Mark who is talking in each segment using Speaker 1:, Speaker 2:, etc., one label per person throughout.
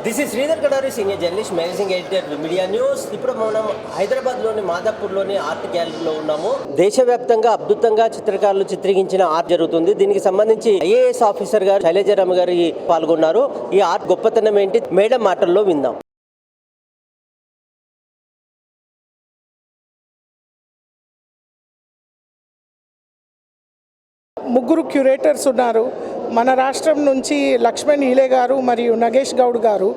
Speaker 1: This is Sridhar Kadari, senior journalist, managing editor, media news. ఇప్పుడు మనం హైదరాబాద్లోని మాదాపూర్లోని ఆర్ట్ గ్యాలరీలో ఉన్నాము. దేశవ్యాప్తంగా అద్భుతంగా చిత్రకారులు చిత్రీకరించిన ఆర్ట్ జరుగుతుంది. దీనికి సంబంధించి ఐఏఎస్ ఆఫీసర్ గారు శైలజారామ గారు పాల్గొన్నారు. ఈ ఆర్ట్ గొప్పతనం ఏంటి, మేడం మాటల్లో విందాం.
Speaker 2: ముగ్గురు క్యూరేటర్స్ ఉన్నారు. మన రాష్ట్రం నుంచి లక్ష్మణ్ ఈలే గారు మరియు నగేష్ గౌడ్ గారు.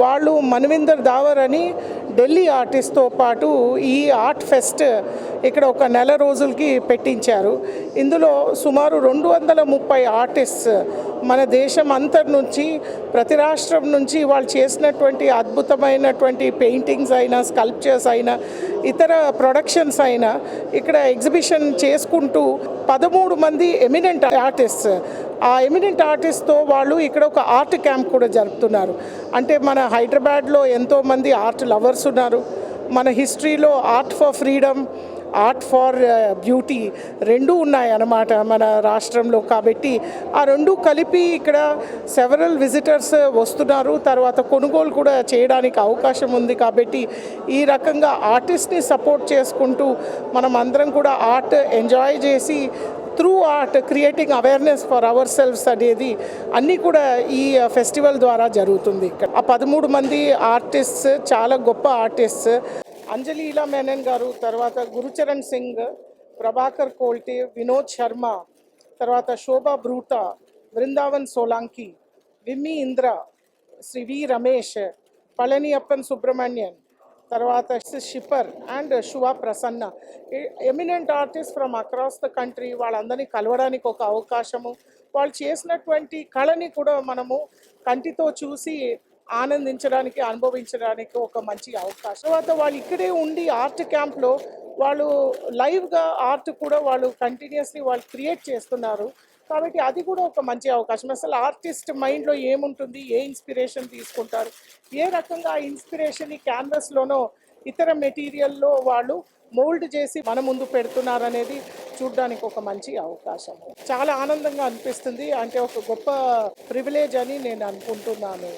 Speaker 2: వాళ్ళు మన్విందర్ దావర్ అని ఢిల్లీ ఆర్టిస్ట్తో పాటు ఈ ఆర్ట్ ఫెస్ట్ ఇక్కడ ఒక నెల రోజులకి పెట్టించారు. ఇందులో సుమారు 230 ఆర్టిస్ట్స్ మన దేశం అంతటి నుంచి, ప్రతి రాష్ట్రం నుంచి వాళ్ళు చేసినటువంటి అద్భుతమైనటువంటి పెయింటింగ్స్ అయినా, స్కల్ప్చర్స్ అయినా, ఇతర ప్రొడక్షన్స్ అయినా ఇక్కడ ఎగ్జిబిషన్ చేసుకుంటూ 13 మంది ఎమినెంట్ ఆర్టిస్ట్స్, ఆ ఎమినెంట్ ఆర్టిస్ట్తో వాళ్ళు ఇక్కడ ఒక ఆర్ట్ క్యాంప్ కూడా జరుపుతున్నారు. అంటే మన హైదరాబాద్లో ఎంతోమంది ఆర్ట్ లవర్స్ ఉన్నారు. మన హిస్టరీలో art for freedom, art for beauty రెండూ ఉన్నాయి అన్నమాట మన రాష్ట్రంలో. కాబట్టి ఆ రెండు కలిపి ఇక్కడ సెవరల్ విజిటర్స్ వస్తున్నారు. తర్వాత కొనుగోలు కూడా చేయడానికి అవకాశం ఉంది. కాబట్టి ఈ రకంగా ఆర్టిస్ట్ని సపోర్ట్ చేసుకుంటూ మనం అందరం కూడా ఆర్ట్ ఎంజాయ్ చేసి through art creating awareness for our selves అనేది అన్నీ కూడా ఈ ఫెస్టివల్ ద్వారా జరుగుతుంది. ఆ 13 మంది ఆర్టిస్ట్స్ చాలా గొప్ప ఆర్టిస్ట్స్. అంజలి ఈలా మేనన్ గారు, తర్వాత గురుచరణ్ సింగ్, ప్రభాకర్ కోల్టే, వినోద్ శర్మ, తర్వాత శోభా బ్రూటా, బృందావన్ సోలాంకి, విమ్మి ఇంద్ర, శ్రీ వి రమేష్, పళని అప్పన్ సుబ్రహ్మణ్యన్, తర్వాత Shipar and Shubha Prasanna, eminent artist from across the country. వాళ్ళందరినీ కలవడానికి ఒక అవకాశము, వాళ్ళు చేసినటువంటి కళని కూడా మనము కంటితో చూసి ఆనందించడానికి, అనుభవించడానికి ఒక మంచి అవకాశం. తర్వాత వాళ్ళు ఇక్కడే ఉండి ఆర్ట్ క్యాంప్లో వాళ్ళు లైవ్గా ఆర్ట్ కూడా వాళ్ళు కంటిన్యూస్లీ వాళ్ళు క్రియేట్ చేస్తున్నారు. కాబట్టి అది కూడా ఒక మంచి అవకాశం. అసలు ఆర్టిస్ట్ మైండ్లో ఏముంటుంది, ఏ ఇన్స్పిరేషన్ తీసుకుంటారు, ఏ రకంగా ఆ ఇన్స్పిరేషన్ ఈ క్యాన్వస్లోనో ఇతర మెటీరియల్లో వాళ్ళు మోల్డ్ చేసి మన ముందు పెడుతున్నారు అనేది చూడడానికి ఒక మంచి అవకాశం. చాలా ఆనందంగా అనిపిస్తుంది. అంటే ఒక గొప్ప ప్రివిలేజ్ అని నేను అనుకుంటున్నాను.